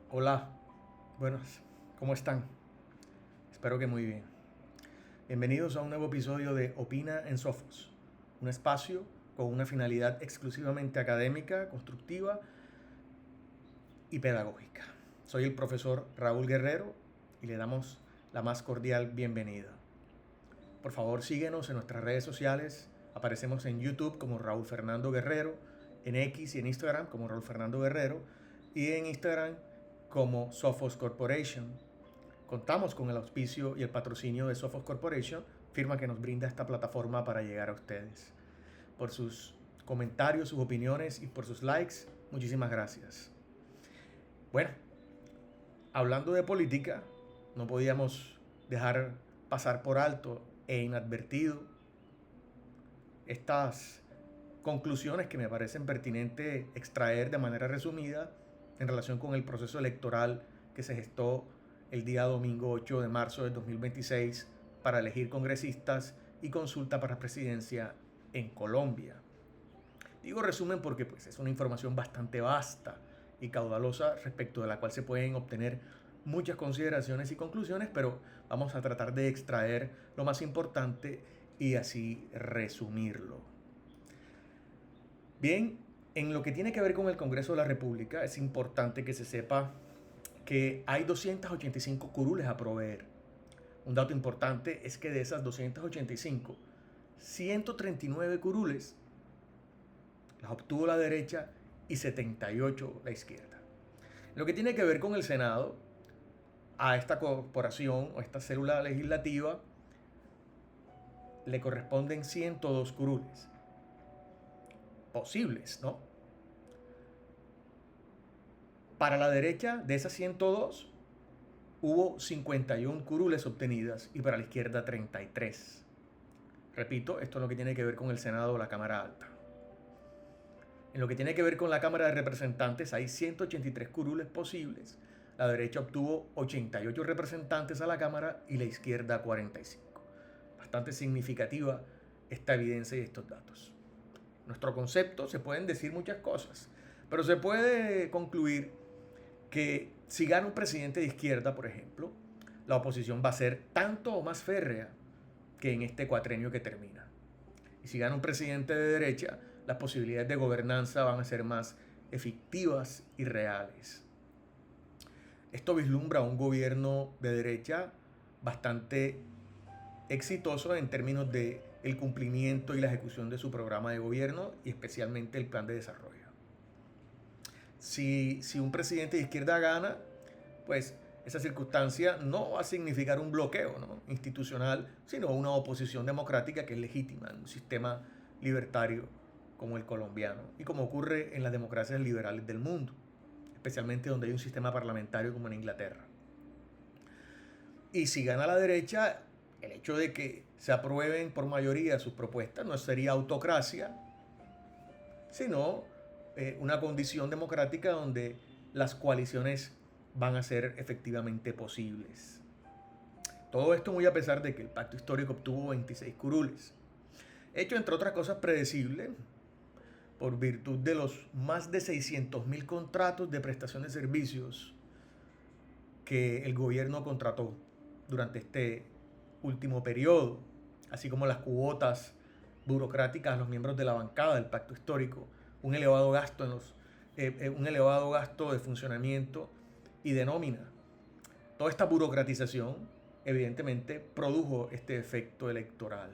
Hola, buenas, ¿cómo están? Espero que muy bien. Bienvenidos a un nuevo episodio de Opina en Sofos, un espacio con una finalidad exclusivamente académica, constructiva y pedagógica. Soy el profesor Raúl Guerrero y le damos la más cordial bienvenida. Por favor, síguenos en nuestras redes sociales. Aparecemos en YouTube como Raúl Fernando Guerrero, en X y en Instagram como Raúl Fernando Guerrero y en Instagram como Sofos Corporation. Contamos con el auspicio y el patrocinio de Sophos Corporation, firma que nos brinda esta plataforma para llegar a ustedes. Por sus comentarios, sus opiniones y por sus likes, muchísimas gracias. Bueno, hablando de política, no podíamos dejar pasar por alto e inadvertido estas conclusiones que me parecen pertinente extraer de manera resumida en relación con el proceso electoral que se gestó el día domingo 8 de marzo de 2026 para elegir congresistas y consulta para presidencia en Colombia. Digo resumen porque pues, es una información bastante vasta y caudalosa respecto de la cual se pueden obtener muchas consideraciones y conclusiones, pero vamos a tratar de extraer lo más importante y así resumirlo. Bien, en lo que tiene que ver con el Congreso de la República, es importante que se sepa que hay 285 curules a proveer. Un dato importante es que de esas 285, 139 curules las obtuvo la derecha y 78 la izquierda. Lo que tiene que ver con el Senado, a esta corporación o esta célula legislativa le corresponden 102 curules posibles, ¿no? Para la derecha, de esas 102, hubo 51 curules obtenidas y para la izquierda 33. Repito, esto es lo que tiene que ver con el Senado o la Cámara Alta. En lo que tiene que ver con la Cámara de Representantes hay 183 curules posibles. La derecha obtuvo 88 representantes a la Cámara y la izquierda 45. Bastante significativa esta evidencia y estos datos. Nuestro concepto, se pueden decir muchas cosas, pero se puede concluir que si gana un presidente de izquierda, por ejemplo, la oposición va a ser tanto o más férrea que en este cuatrenio que termina. Y si gana un presidente de derecha, las posibilidades de gobernanza van a ser más efectivas y reales. Esto vislumbra un gobierno de derecha bastante exitoso en términos de el cumplimiento y la ejecución de su programa de gobierno y especialmente el plan de desarrollo. Si un presidente de izquierda gana, pues esa circunstancia no va a significar un bloqueo, ¿no?, institucional, sino una oposición democrática que es legítima en un sistema libertario como el colombiano y como ocurre en las democracias liberales del mundo, especialmente donde hay un sistema parlamentario como en Inglaterra. Y si gana la derecha, el hecho de que se aprueben por mayoría sus propuestas no sería autocracia, sino una condición democrática donde las coaliciones van a ser efectivamente posibles. Todo esto muy a pesar de que el pacto histórico obtuvo 26 curules. Hecho, entre otras cosas, predecible por virtud de los más de 600.000 contratos de prestación de servicios que el gobierno contrató durante este último periodo, así como las cuotas burocráticas a los miembros de la bancada del pacto histórico, un elevado gasto de funcionamiento y de nómina. Toda esta burocratización evidentemente produjo este efecto electoral.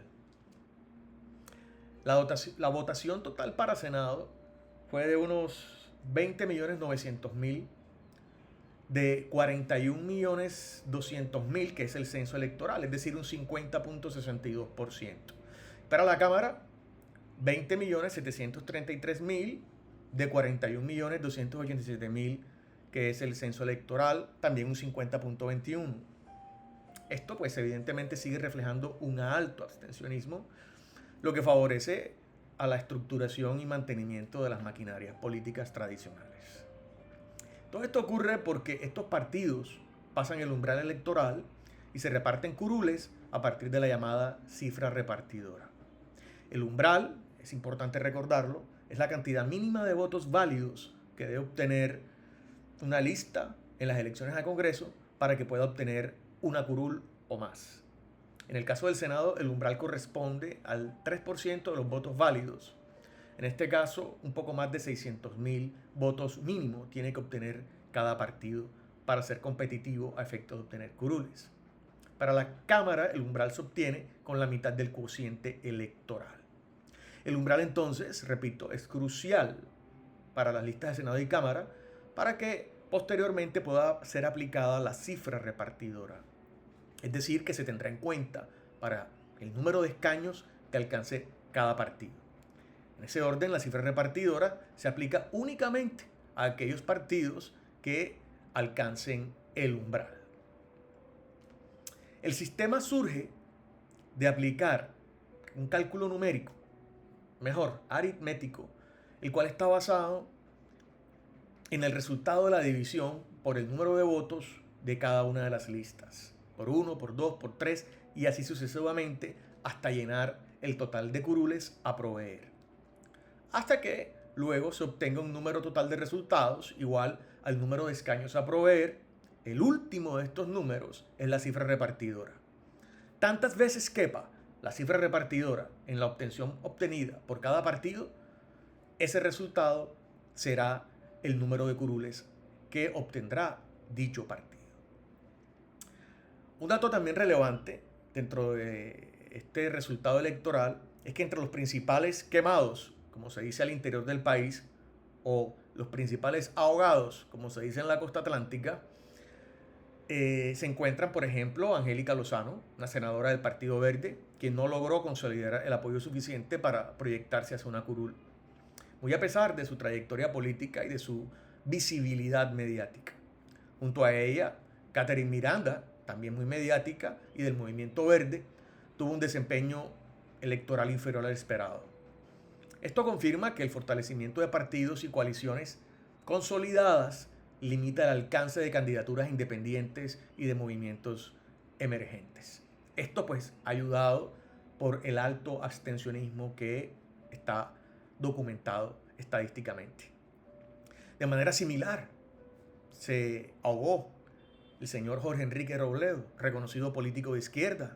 La votación total para Senado fue de unos 20.900.000 de 41.200.000, que es el censo electoral, es decir, un 50.62%. Para la Cámara, 20.733.000 de 41.287.000, que es el censo electoral, también un 50.21%. Esto pues evidentemente sigue reflejando un alto abstencionismo, lo que favorece a la estructuración y mantenimiento de las maquinarias políticas tradicionales. Todo esto ocurre porque estos partidos pasan el umbral electoral y se reparten curules a partir de la llamada cifra repartidora. El umbral, es importante recordarlo, es la cantidad mínima de votos válidos que debe obtener una lista en las elecciones a Congreso para que pueda obtener una curul o más. En el caso del Senado, el umbral corresponde al 3% de los votos válidos. En este caso, un poco más de 600.000 votos mínimo tiene que obtener cada partido para ser competitivo a efectos de obtener curules. Para la Cámara, el umbral se obtiene con la mitad del cociente electoral. El umbral, entonces, repito, es crucial para las listas de Senado y Cámara para que posteriormente pueda ser aplicada la cifra repartidora. Es decir, que se tendrá en cuenta para el número de escaños que alcance cada partido. En ese orden, la cifra repartidora se aplica únicamente a aquellos partidos que alcancen el umbral. El sistema surge de aplicar un cálculo numérico, mejor, aritmético, el cual está basado en el resultado de la división por el número de votos de cada una de las listas, por 1, por 2, por 3 y así sucesivamente hasta llenar el total de curules a proveer. Hasta que luego se obtenga un número total de resultados igual al número de escaños a proveer. El último de estos números es la cifra repartidora. Tantas veces quepa la cifra repartidora en la obtención obtenida por cada partido, ese resultado será el número de curules que obtendrá dicho partido. Un dato también relevante dentro de este resultado electoral es que entre los principales quemados, como se dice al interior del país, o los principales ahogados, como se dice en la costa atlántica, se encuentran, por ejemplo, Angélica Lozano, una senadora del Partido Verde, quien no logró consolidar el apoyo suficiente para proyectarse hacia una curul, muy a pesar de su trayectoria política y de su visibilidad mediática. Junto a ella, Catherine Miranda, también muy mediática y del Movimiento Verde, tuvo un desempeño electoral inferior al esperado. Esto confirma que el fortalecimiento de partidos y coaliciones consolidadas limita el alcance de candidaturas independientes y de movimientos emergentes. Esto pues ayudado por el alto abstencionismo que está documentado estadísticamente. De manera similar, se ahogó el señor Jorge Enrique Robledo, reconocido político de izquierda.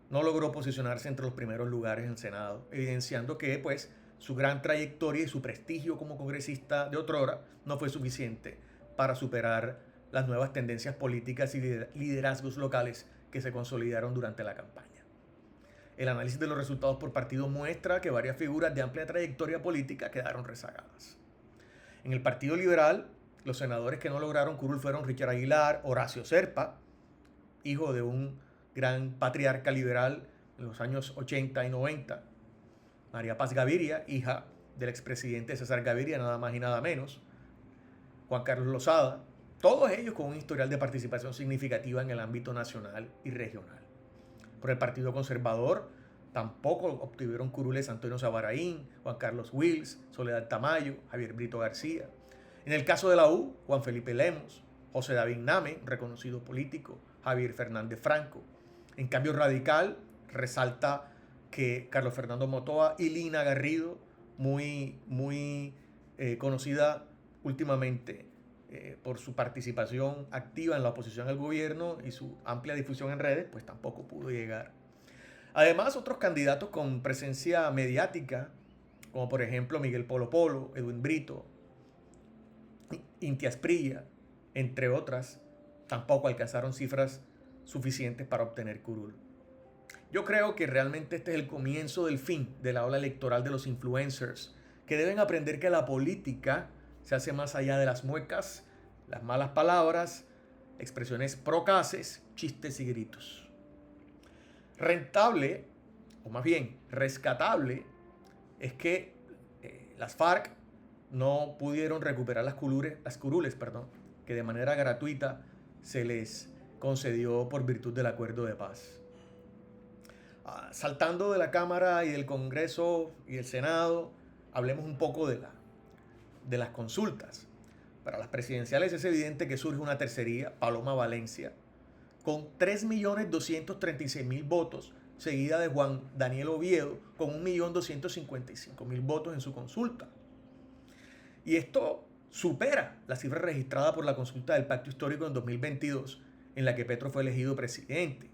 No logró posicionarse entre los primeros lugares en el Senado, evidenciando que pues su gran trayectoria y su prestigio como congresista de otrora no fue suficiente para superar las nuevas tendencias políticas y liderazgos locales que se consolidaron durante la campaña. El análisis de los resultados por partido muestra que varias figuras de amplia trayectoria política quedaron rezagadas. En el Partido Liberal, los senadores que no lograron curul fueron Richard Aguilar, Horacio Serpa, hijo de un gran patriarca liberal en los años 80 y 90, María Paz Gaviria, hija del expresidente César Gaviria, nada más y nada menos, Juan Carlos Lozada, todos ellos con un historial de participación significativa en el ámbito nacional y regional. Por el Partido Conservador tampoco obtuvieron curules Antonio Sabaraín, Juan Carlos Wills, Soledad Tamayo, Javier Brito García. En el caso de la U, Juan Felipe Lemos, José David Name, reconocido político, Javier Fernández Franco. En cambio radical, resalta que Carlos Fernando Motoa y Lina Garrido, muy conocida últimamente por su participación activa en la oposición al gobierno y su amplia difusión en redes, pues tampoco pudo llegar. Además, otros candidatos con presencia mediática, como por ejemplo Miguel Polo Polo, Edwin Brito, Inti Asprilla, entre otras, tampoco alcanzaron cifras suficientes para obtener curul. Yo creo que realmente este es el comienzo del fin de la ola electoral de los influencers, que deben aprender que la política se hace más allá de las muecas, las malas palabras, expresiones procaces, chistes y gritos. Rentable, o más bien rescatable, es que las FARC no pudieron recuperar las curules, que de manera gratuita se les concedió por virtud del acuerdo de paz. Saltando de la Cámara y del Congreso y del Senado, hablemos un poco de las consultas. Para las presidenciales es evidente que surge una tercería, Paloma Valencia, con 3.236.000 votos, seguida de Juan Daniel Oviedo, con 1.255.000 votos en su consulta. Y esto supera la cifra registrada por la consulta del Pacto Histórico en 2022, en la que Petro fue elegido presidente.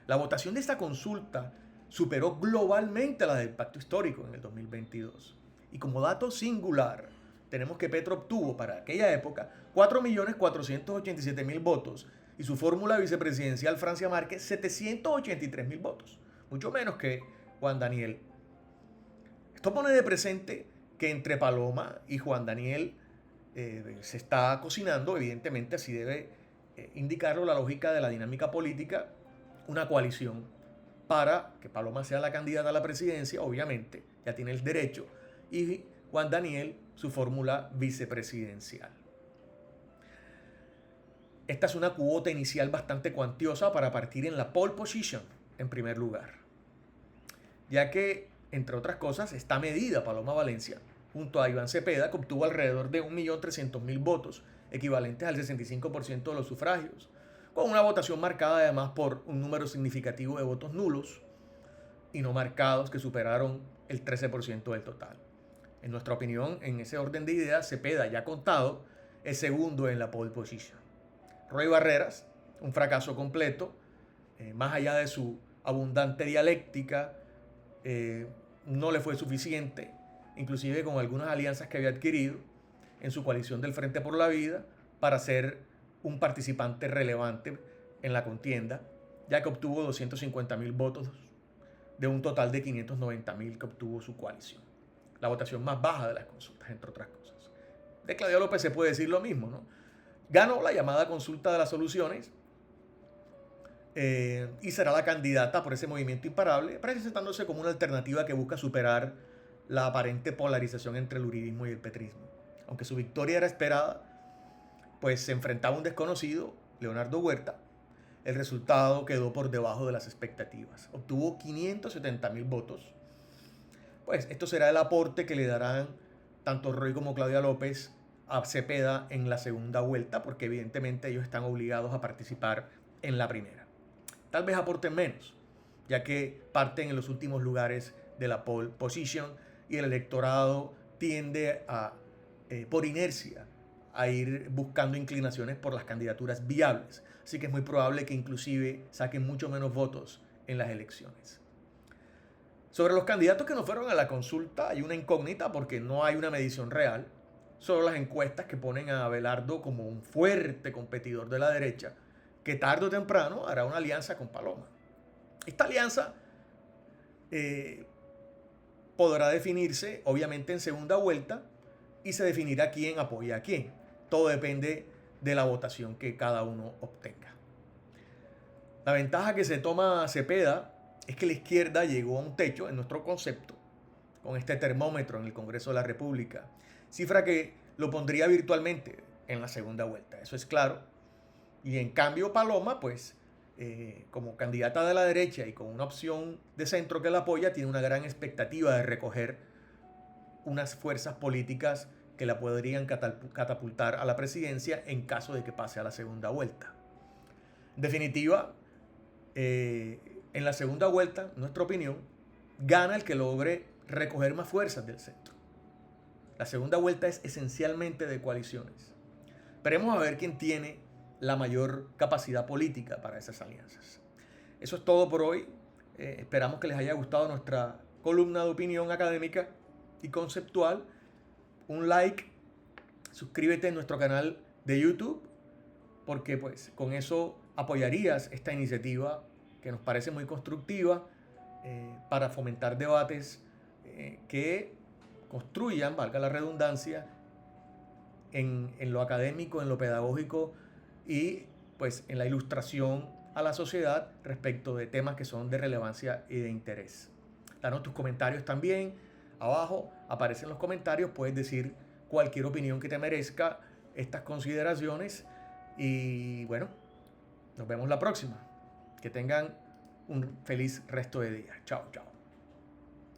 La votación de esta consulta superó globalmente a la del Pacto Histórico en el 2022. Y como dato singular, tenemos que Petro obtuvo para aquella época 4.487.000 votos y su fórmula vicepresidencial Francia Márquez 783.000 votos, mucho menos que Juan Daniel. Esto pone de presente que entre Paloma y Juan Daniel se está cocinando, evidentemente así debe indicarlo la lógica de la dinámica política, una coalición para que Paloma sea la candidata a la presidencia, obviamente, ya tiene el derecho, y Juan Daniel su fórmula vicepresidencial. Esta es una cuota inicial bastante cuantiosa para partir en la pole position, en primer lugar, ya que, entre otras cosas, está medida Paloma Valencia junto a Iván Cepeda, que obtuvo alrededor de 1.300.000 votos, equivalentes al 65% de los sufragios, con una votación marcada además por un número significativo de votos nulos y no marcados que superaron el 13% del total. En nuestra opinión, en ese orden de ideas, Cepeda, ya contado, es segundo en la pole position. Roy Barreras, un fracaso completo, más allá de su abundante dialéctica, no le fue suficiente, inclusive con algunas alianzas que había adquirido en su coalición del Frente por la Vida, para ser un participante relevante en la contienda, ya que obtuvo 250.000 votos de un total de 590.000 que obtuvo su coalición. La votación más baja de las consultas, entre otras cosas. De Claudia López se puede decir lo mismo, ¿no? Ganó la llamada consulta de las soluciones y será la candidata por ese movimiento imparable, presentándose como una alternativa que busca superar la aparente polarización entre el uribismo y el petrismo. Aunque su victoria era esperada, pues se enfrentaba a un desconocido, Leonardo Huerta. El resultado quedó por debajo de las expectativas. Obtuvo 570.000 votos. Pues esto será el aporte que le darán tanto Roy como Claudia López a Cepeda en la segunda vuelta, porque evidentemente ellos están obligados a participar en la primera. Tal vez aporten menos, ya que parten en los últimos lugares de la pole position y el electorado tiende a, por inercia, a ir buscando inclinaciones por las candidaturas viables. Así que es muy probable que inclusive saquen mucho menos votos en las elecciones. Sobre los candidatos que no fueron a la consulta hay una incógnita porque no hay una medición real. Solo las encuestas que ponen a Abelardo como un fuerte competidor de la derecha, que tarde o temprano hará una alianza con Paloma. Esta alianza podrá definirse, obviamente, en segunda vuelta y se definirá quién apoya a quién. Todo depende de la votación que cada uno obtenga. La ventaja que se toma Cepeda es que la izquierda llegó a un techo en nuestro concepto con este termómetro en el Congreso de la República, cifra que lo pondría virtualmente en la segunda vuelta, eso es claro. Y en cambio Paloma, pues como candidata de la derecha y con una opción de centro que la apoya, tiene una gran expectativa de recoger unas fuerzas políticas que la podrían catapultar a la presidencia en caso de que pase a la segunda vuelta. En definitiva, en la segunda vuelta, en nuestra opinión, gana el que logre recoger más fuerzas del centro. La segunda vuelta es esencialmente de coaliciones. Veremos a ver quién tiene la mayor capacidad política para esas alianzas. Eso es todo por hoy. Esperamos que les haya gustado nuestra columna de opinión académica y conceptual. Un like, suscríbete a nuestro canal de YouTube, porque pues con eso apoyarías esta iniciativa que nos parece muy constructiva para fomentar debates que construyan, valga la redundancia, en lo académico, en lo pedagógico y pues en la ilustración a la sociedad respecto de temas que son de relevancia y de interés. Danos tus comentarios también. Abajo aparecen los comentarios, puedes decir cualquier opinión que te merezca estas consideraciones y bueno, nos vemos la próxima. Que tengan un feliz resto de día. Chao, chao.